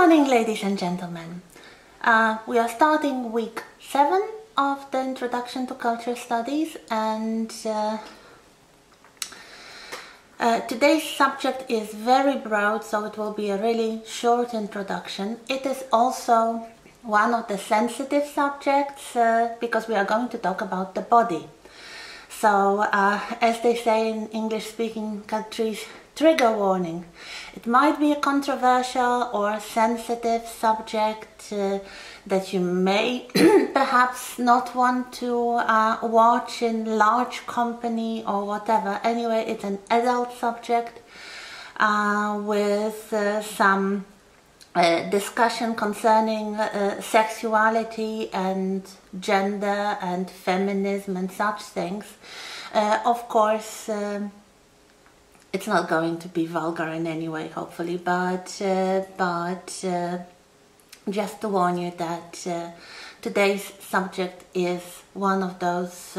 morning, ladies and gentlemen. We are starting week 7 of the Introduction to Culture Studies, and today's subject is very broad, so it will be a really short introduction. It is also one of the sensitive subjects because we are going to talk about the body. So, as they say in English-speaking countries, trigger warning. It might be a controversial or sensitive subject that you may perhaps not want to watch in large company or whatever. Anyway, it's an adult subject with some discussion concerning sexuality and gender and feminism and such things. Of course, it's not going to be vulgar in any way, hopefully, but just to warn you that today's subject is one of those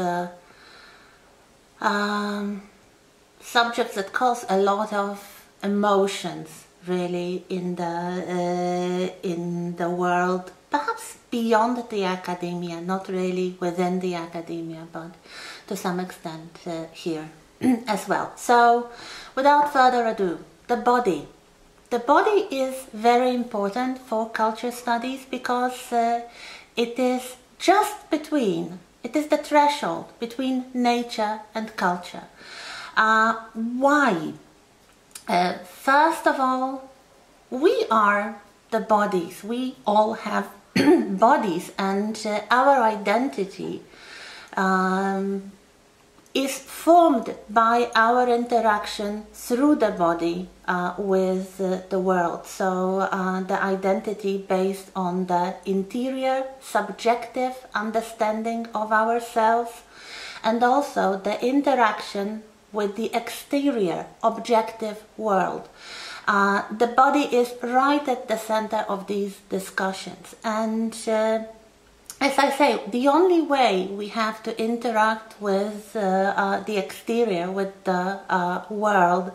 subjects that cause a lot of emotions, really, in the world, perhaps beyond the academia, not really within the academia, but to some extent here as well. So, without further ado, the body. The body is very important for culture studies because it is just between, it is the threshold between nature and culture. Why? First of all, we are the bodies. We all have bodies, and our identity is formed by our interaction through the body with the world. So the identity based on the interior, subjective understanding of ourselves, and also the interaction with the exterior, objective world. The body is right at the center of these discussions, and as I say, the only way we have to interact with the exterior, with the world,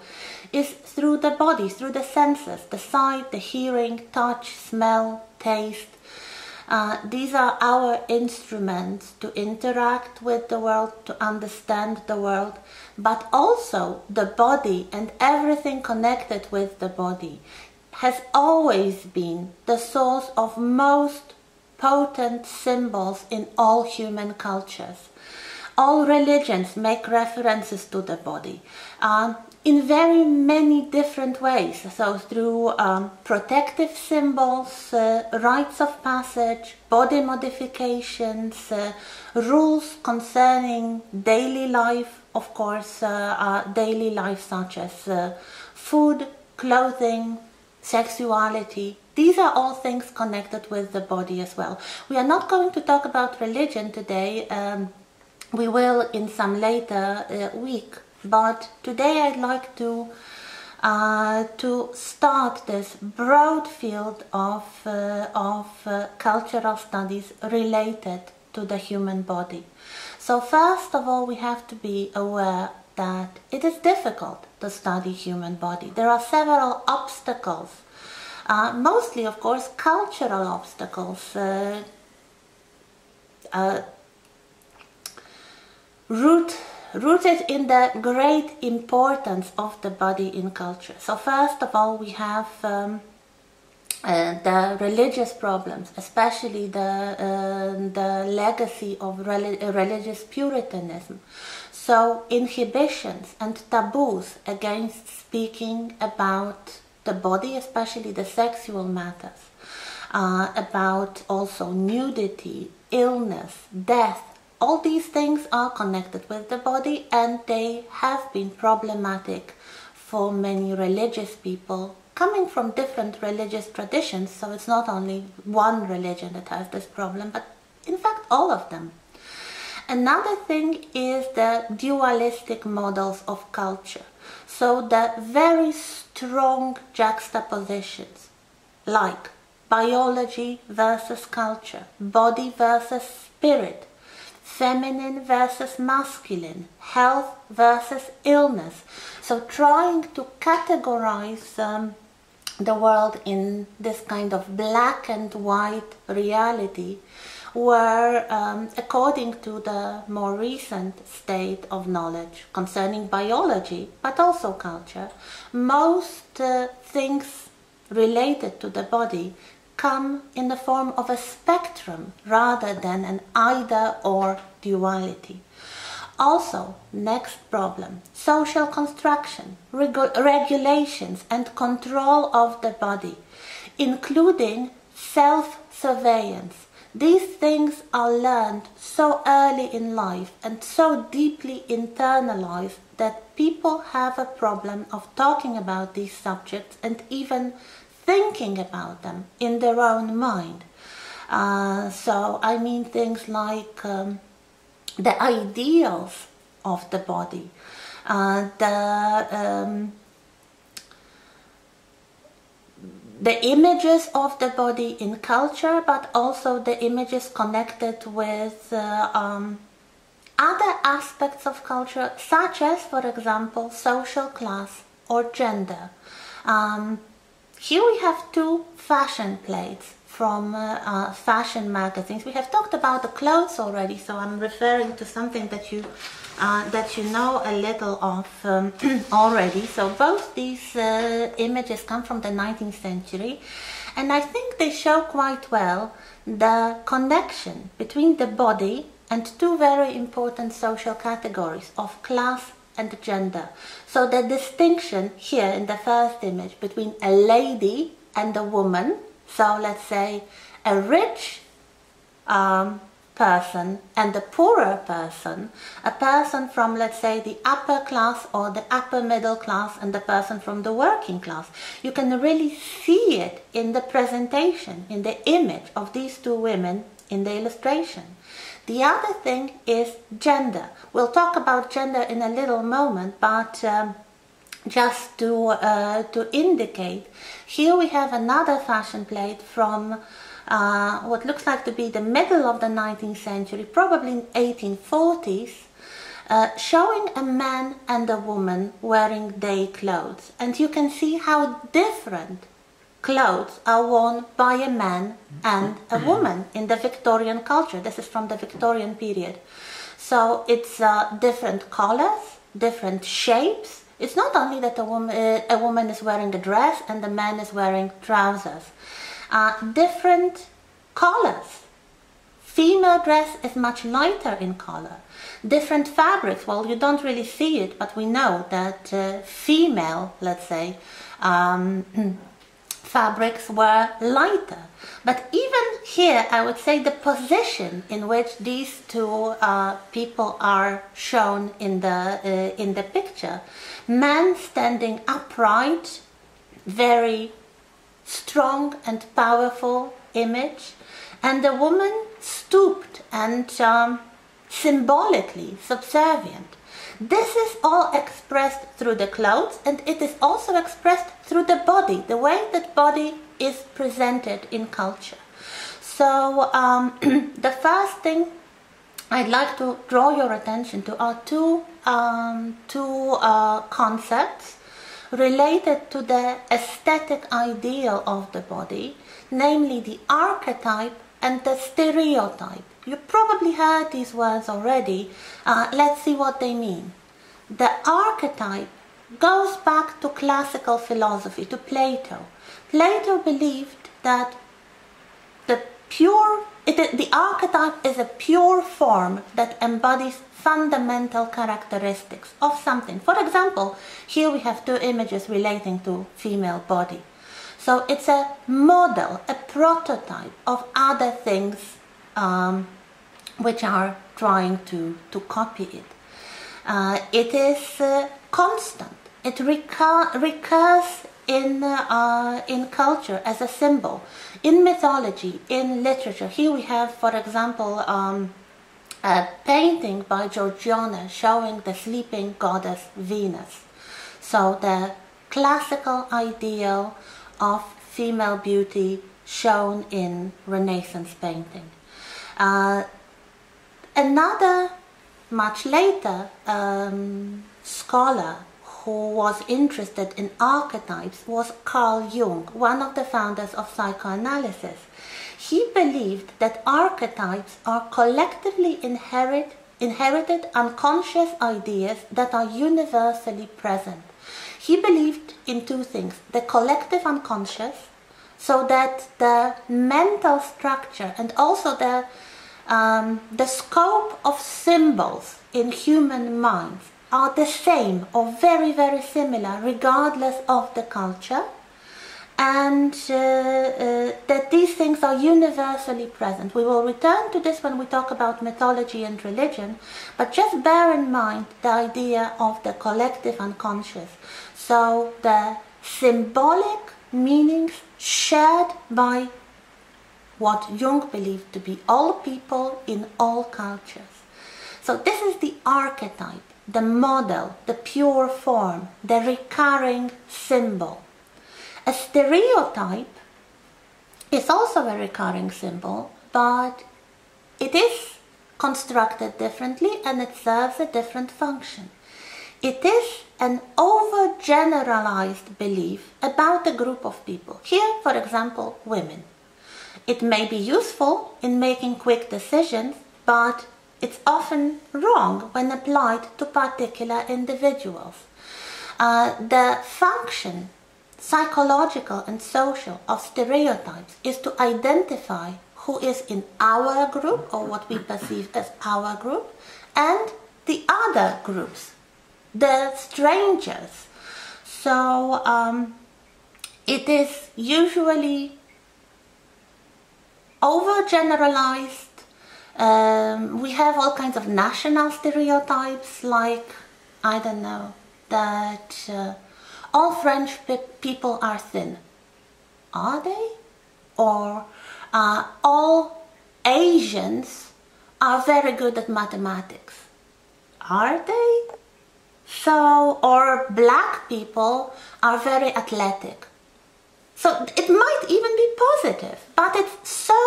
is through the body, through the senses, the sight, the hearing, touch, smell, taste. These are our instruments to interact with the world, to understand the world, but also the body and everything connected with the body has always been the source of most potent symbols in all human cultures. All religions make references to the body in very many different ways. So through protective symbols, rites of passage, body modifications, rules concerning daily life, of course, daily life such as food, clothing, sexuality. These are all things connected with the body as well. We are not going to talk about religion today. We will in some later week. But today I'd like to start this broad field of cultural studies related to the human body. So first of all, we have to be aware that it is difficult to study human body. There are several obstacles. Mostly, of course, cultural obstacles, rooted in the great importance of the body in culture. So first of all, we have the religious problems, especially the legacy of religious Puritanism. So inhibitions and taboos against speaking about the body, especially the sexual matters, about also nudity, illness, death. All these things are connected with the body, and they have been problematic for many religious people coming from different religious traditions. So it's not only one religion that has this problem, but in fact all of them. Another thing is the dualistic models of culture. So the very strong juxtapositions, like biology versus culture, body versus spirit, feminine versus masculine, health versus illness. So trying to categorize the world in this kind of black and white reality, where, according to the more recent state of knowledge concerning biology, but also culture, most things related to the body come in the form of a spectrum rather than an either-or duality. Also, next problem, social construction, regulations and control of the body, including self-surveillance. These things are learned so early in life and so deeply internalized that people have a problem of talking about these subjects and even thinking about them in their own mind. So I mean things like the ideals of the body, the images of the body in culture, but also the images connected with other aspects of culture, such as, for example, social class or gender. Here we have two fashion plates from fashion magazines. We have talked about the clothes already, so I'm referring to something that you know a little of already. So both these images come from the 19th century, and I think they show quite well the connection between the body and two very important social categories of class and gender. So the distinction here in the first image between a lady and a woman, so let's say a rich person and a poorer person, a person from, let's say, the upper class or the upper middle class and the person from the working class. You can really see it in the presentation, in the image of these two women in the illustration. The other thing is gender. We'll talk about gender in a little moment, but just to indicate, here we have another fashion plate from what looks like to be the middle of the 19th century, probably in 1840s, showing a man and a woman wearing day clothes. And you can see how different clothes are worn by a man and a woman in the Victorian culture. This is from the Victorian period. So it's different colors, different shapes. It's not only that a woman is wearing a dress and the man is wearing trousers. Different colors. Female dress is much lighter in color. Different fabrics, well, you don't really see it, but we know that female, let's say, fabrics were lighter. But even here, I would say the position in which these two people are shown in the picture, man standing upright, very strong and powerful image, and the woman stooped and symbolically subservient. This is all expressed through the clothes, and it is also expressed through the body, the way that body is presented in culture. So the first thing I'd like to draw your attention to are two concepts related to the aesthetic ideal of the body, namely the archetype and the stereotype. You probably heard these words already. Let's see what they mean. The archetype goes back to classical philosophy, to Plato. Plato believed that the archetype is a pure form that embodies fundamental characteristics of something. For example, here we have two images relating to female body. So it's a model, a prototype of other things which are trying to copy it. It is constant. It recurs in culture as a symbol, in mythology, in literature. Here we have, for example, a painting by Giorgione showing the sleeping goddess Venus. So the classical ideal of female beauty shown in Renaissance painting. Another, much later, scholar who was interested in archetypes was Carl Jung, one of the founders of psychoanalysis. He believed that archetypes are collectively inherited unconscious ideas that are universally present. He believed in two things: the collective unconscious, so that the mental structure and also the scope of symbols in human minds are the same or very, very similar regardless of the culture, and that these things are universally present. We will return to this when we talk about mythology and religion, but just bear in mind the idea of the collective unconscious. So the symbolic meanings shared by what Jung believed to be all people in all cultures. So this is the archetype, the model, the pure form, the recurring symbol. A stereotype is also a recurring symbol, but it is constructed differently and it serves a different function. It is an overgeneralized belief about a group of people. Here, for example, women. It may be useful in making quick decisions, but it's often wrong when applied to particular individuals. The function, psychological and social, of stereotypes is to identify who is in our group, or what we perceive as our group, and the other groups, the strangers. So it is usually overgeneralized. We have all kinds of national stereotypes, like, I don't know, that all French people are thin. Are they? Or all Asians are very good at mathematics. Are they? So, or black people are very athletic. So it might even be positive, but it's so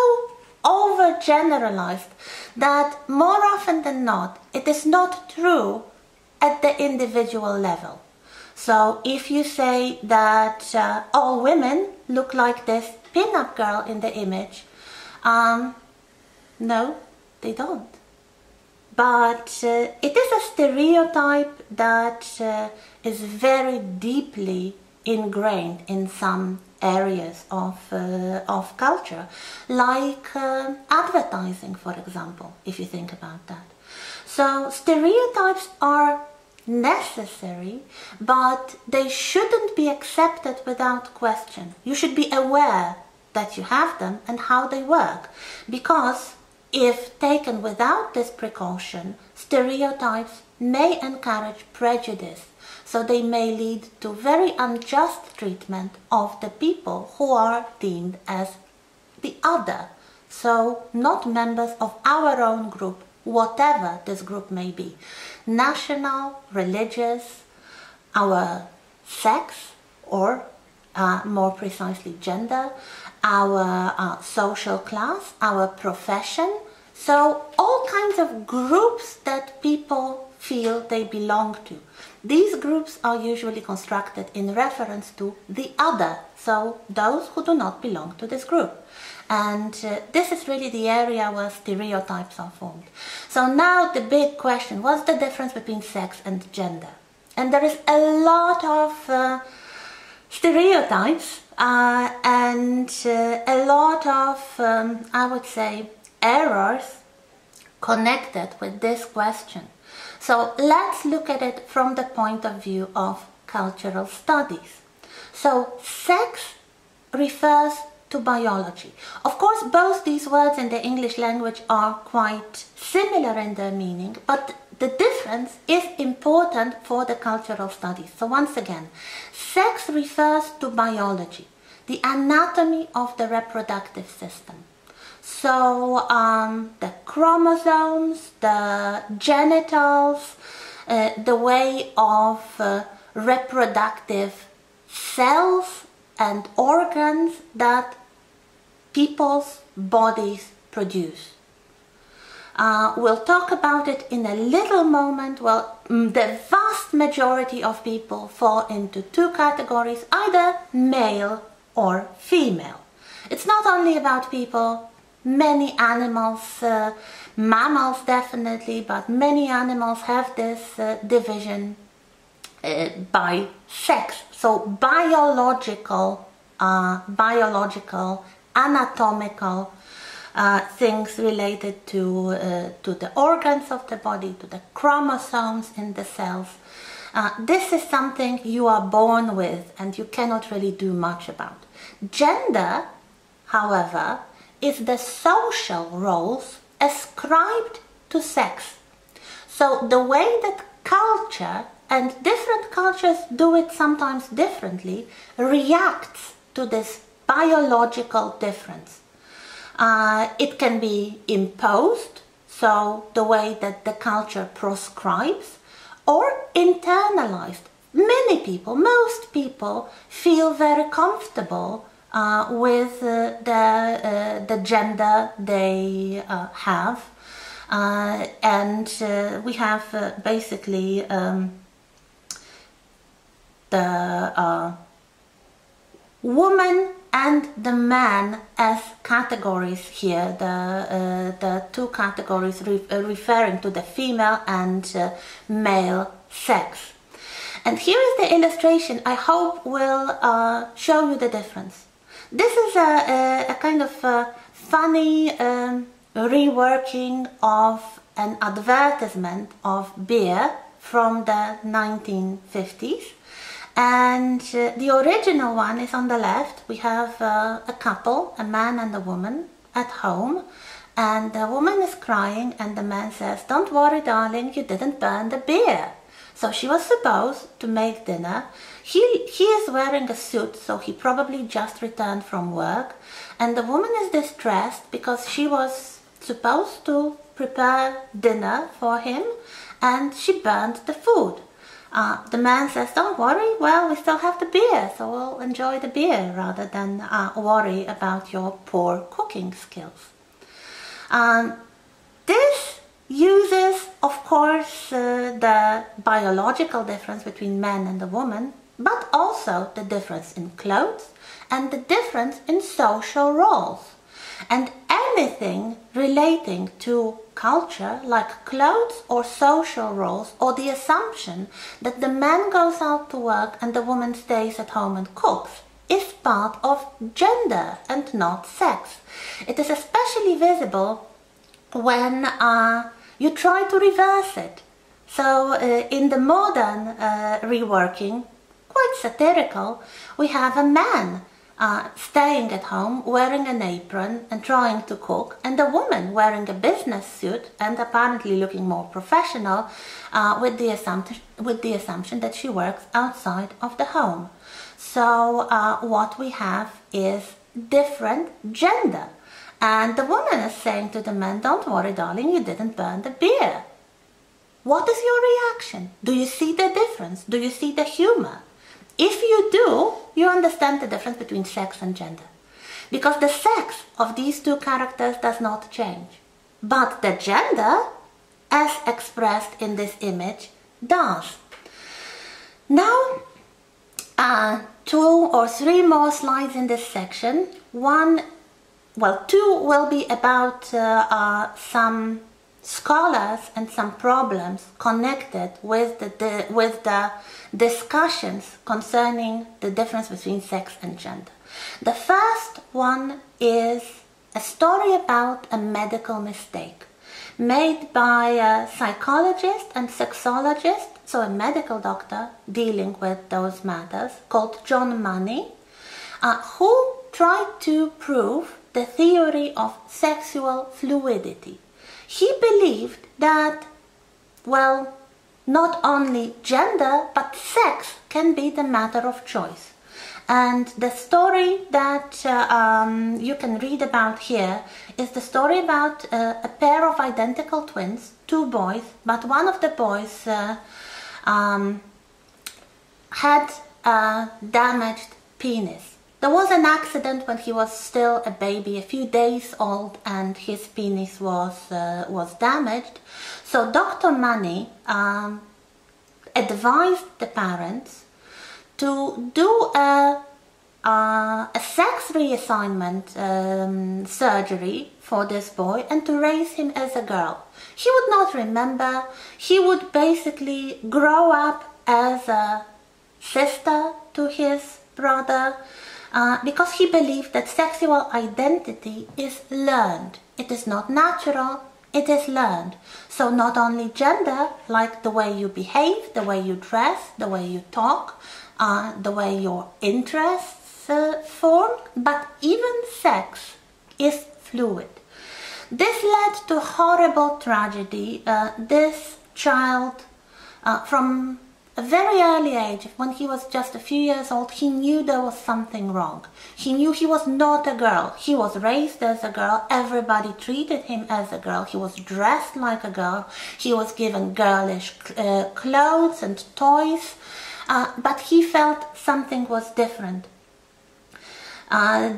overgeneralized that more often than not, it is not true at the individual level. So if you say that all women look like this pin-up girl in the image, no, they don't. But it is a stereotype that is very deeply ingrained in some areas of culture, like advertising, for example, if you think about that. So stereotypes are necessary, but they shouldn't be accepted without question. You should be aware that you have them and how they work, because if taken without this precaution, stereotypes may encourage prejudice. So they may lead to very unjust treatment of the people who are deemed as the other. So not members of our own group, whatever this group may be. National, religious, our sex, or more precisely gender, our social class, our profession. So all kinds of groups that people feel they belong to. These groups are usually constructed in reference to the other, so those who do not belong to this group. And this is really the area where stereotypes are formed. So now the big question, what's the difference between sex and gender? And there is a lot of stereotypes and a lot of, I would say, errors connected with this question. So let's look at it from the point of view of cultural studies. So sex refers to biology. Of course, both these words in the English language are quite similar in their meaning, but the difference is important for the cultural studies. So once again, sex refers to biology, the anatomy of the reproductive system. So the chromosomes, the genitals, the way of reproductive cells and organs that people's bodies produce. We'll talk about it in a little moment. Well, the vast majority of people fall into two categories, either male or female. It's not only about people, many animals, mammals definitely, but many animals have this division by sex. So biological, anatomical things related to the organs of the body, to the chromosomes in the cells. This is something you are born with and you cannot really do much about. Gender, however, is the social roles ascribed to sex. So the way that culture, and different cultures do it sometimes differently, reacts to this biological difference. It can be imposed, so the way that the culture prescribes, or internalized. Many people, most people, feel very comfortable with the gender they have, and we have basically the woman and the man as categories here, the two categories referring to the female and male sex. And here is the illustration I hope will show you the difference. This is a kind of funny reworking of an advertisement of beer from the 1950s. And the original one is on the left. We have a couple, a man and a woman, at home. And the woman is crying and the man says, "Don't worry, darling, you didn't burn the beer." So she was supposed to make dinner. He is wearing a suit, so he probably just returned from work. And the woman is distressed because she was supposed to prepare dinner for him and she burned the food. The man says, "Don't worry, well, we still have the beer, so we'll enjoy the beer rather than worry about your poor cooking skills." This uses, of course, the biological difference between men and the woman, but also the difference in clothes and the difference in social roles. And anything relating to culture, like clothes or social roles, or the assumption that the man goes out to work and the woman stays at home and cooks, is part of gender and not sex. It is especially visible when you try to reverse it. So in the modern reworking, quite satirical, we have a man staying at home wearing an apron and trying to cook, and a woman wearing a business suit and apparently looking more professional with the assumption that she works outside of the home. So what we have is different gender. And the woman is saying to the man, "Don't worry, darling, you didn't burn the beer." What is your reaction? Do you see the difference? Do you see the humor? If you do, you understand the difference between sex and gender. Because the sex of these two characters does not change. But the gender, as expressed in this image, does. Now, 2 or 3 more slides in this section. Two will be about some scholars and some problems connected with the discussions concerning the difference between sex and gender. The first one is a story about a medical mistake made by a psychologist and sexologist, so a medical doctor dealing with those matters, called John Money, who tried to prove the theory of sexual fluidity. He believed that, well, not only gender, but sex can be the matter of choice. And the story that you can read about here is the story about a pair of identical twins, 2 boys, but one of the boys had a damaged penis. There was an accident when he was still a baby, a few days old, and his penis was damaged. So Dr. Money advised the parents to do a sex reassignment surgery for this boy and to raise him as a girl. He would not remember. He would basically grow up as a sister to his brother because he believed that sexual identity is learned. It is not natural, it is learned. So not only gender, like the way you behave, the way you dress, the way you talk, the way your interests form, but even sex is fluid. This led to horrible tragedy. This child, from a very early age, when he was just a few years old, he knew there was something wrong. He knew he was not a girl. He was raised as a girl. Everybody treated him as a girl. He was dressed like a girl. He was given girlish clothes and toys. But he felt something was different.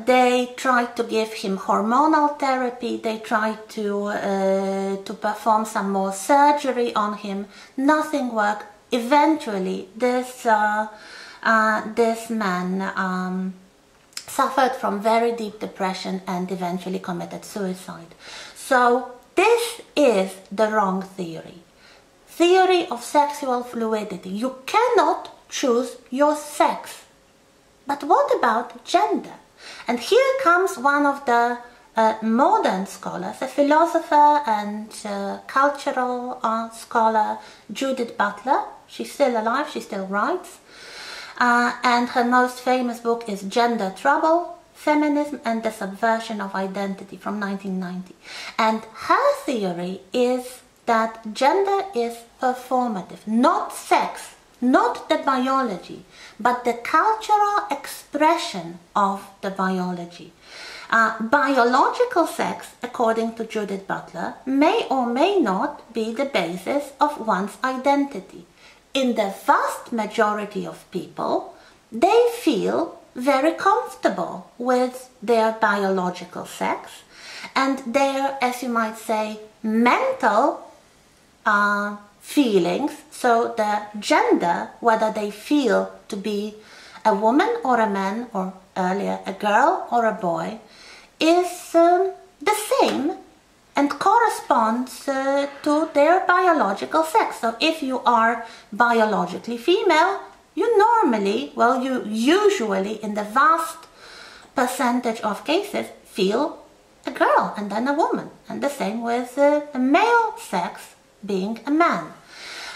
They tried to give him hormonal therapy. They tried to perform some more surgery on him. Nothing worked. Eventually, this man suffered from very deep depression and eventually committed suicide. So this is the wrong theory. Theory of sexual fluidity. You cannot choose your sex. But what about gender? And here comes one of the modern scholars, a philosopher and cultural scholar, Judith Butler. She's still alive, she still writes. And her most famous book is Gender Trouble, Feminism and the Subversion of Identity from 1990. And her theory is that gender is performative, not sex, not the biology, but the cultural expression of the biology. Biological sex, according to Judith Butler, may or may not be the basis of one's identity. In the vast majority of people, they feel very comfortable with their biological sex, and their, as you might say, mental feelings, so the gender, whether they feel to be a woman or a man, or earlier a girl or a boy, is the same and corresponds to their biological sex. So if you are biologically female, you normally, well, you usually, in the vast percentage of cases, feel a girl and then a woman. And the same with a male sex being a man.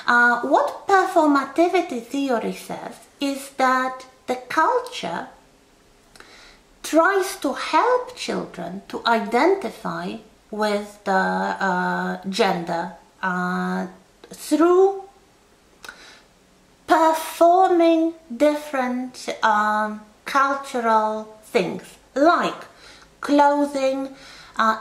What performativity theory says is that the culture tries to help children to identify with the gender through performing different cultural things like clothing,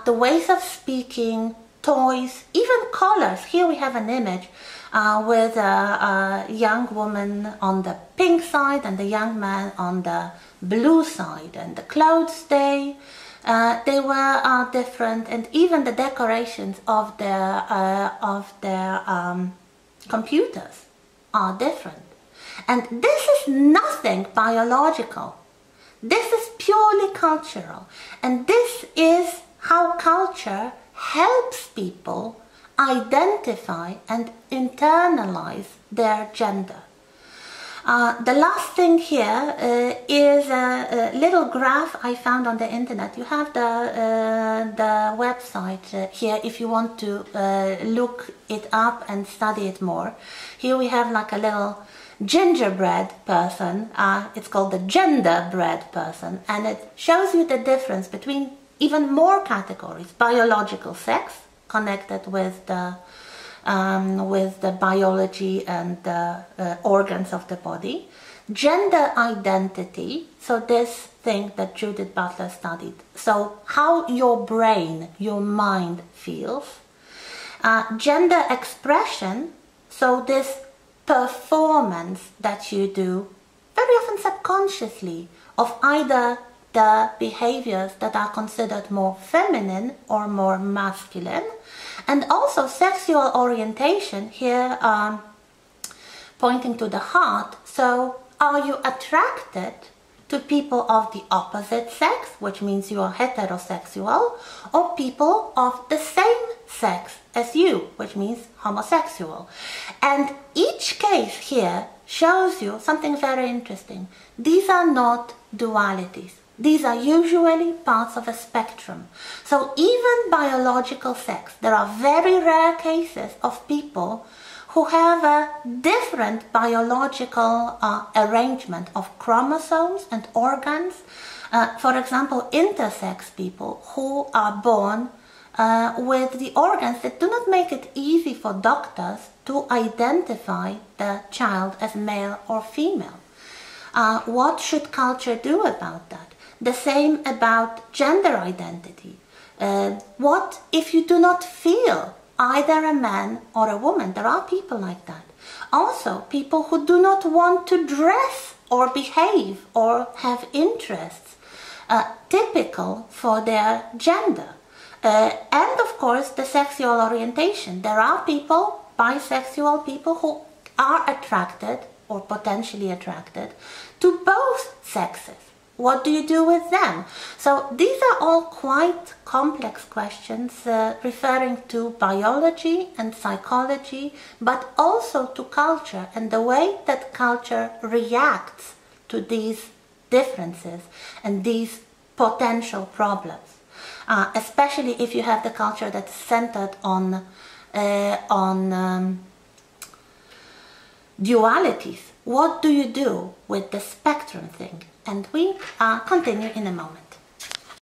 the ways of speaking, toys, even colors. Here we have an image with a young woman on the pink side and a young man on the blue side, and the clothes they were different, and even the decorations of their computers are different. And this is nothing biological. This is purely cultural, and this is how culture helps people identify and internalize their gender. The last thing here is a little graph I found on the internet. You have the website here if you want to look it up and study it more. Here we have like a little gingerbread person. It's called the genderbread person, and it shows you the difference between even more categories: biological sex, connected with the biology and the organs of the body; gender identity, so this thing that Judith Butler studied, so how your brain, your mind feels; gender expression, so this performance that you do very often subconsciously of either the behaviors that are considered more feminine or more masculine, and also sexual orientation here pointing to the heart. So are you attracted to people of the opposite sex, which means you are heterosexual, or people of the same sex as you, which means homosexual? And each case here shows you something very interesting. These are not dualities. These are usually parts of a spectrum. So even biological sex, there are very rare cases of people who have a different biological arrangement of chromosomes and organs. For example, intersex people who are born with the organs that do not make it easy for doctors to identify the child as male or female. What should culture do about that? The same about gender identity. What if you do not feel either a man or a woman? There are people like that. Also, people who do not want to dress or behave or have interests typical for their gender. And of course, the sexual orientation. There are people, bisexual people, who are attracted or potentially attracted to both sexes. What do you do with them? So these are all quite complex questions referring to biology and psychology, but also to culture and the way that culture reacts to these differences and these potential problems. Especially if you have the culture that's centered on dualities. What do you do with the spectrum thing? And we continue in a moment.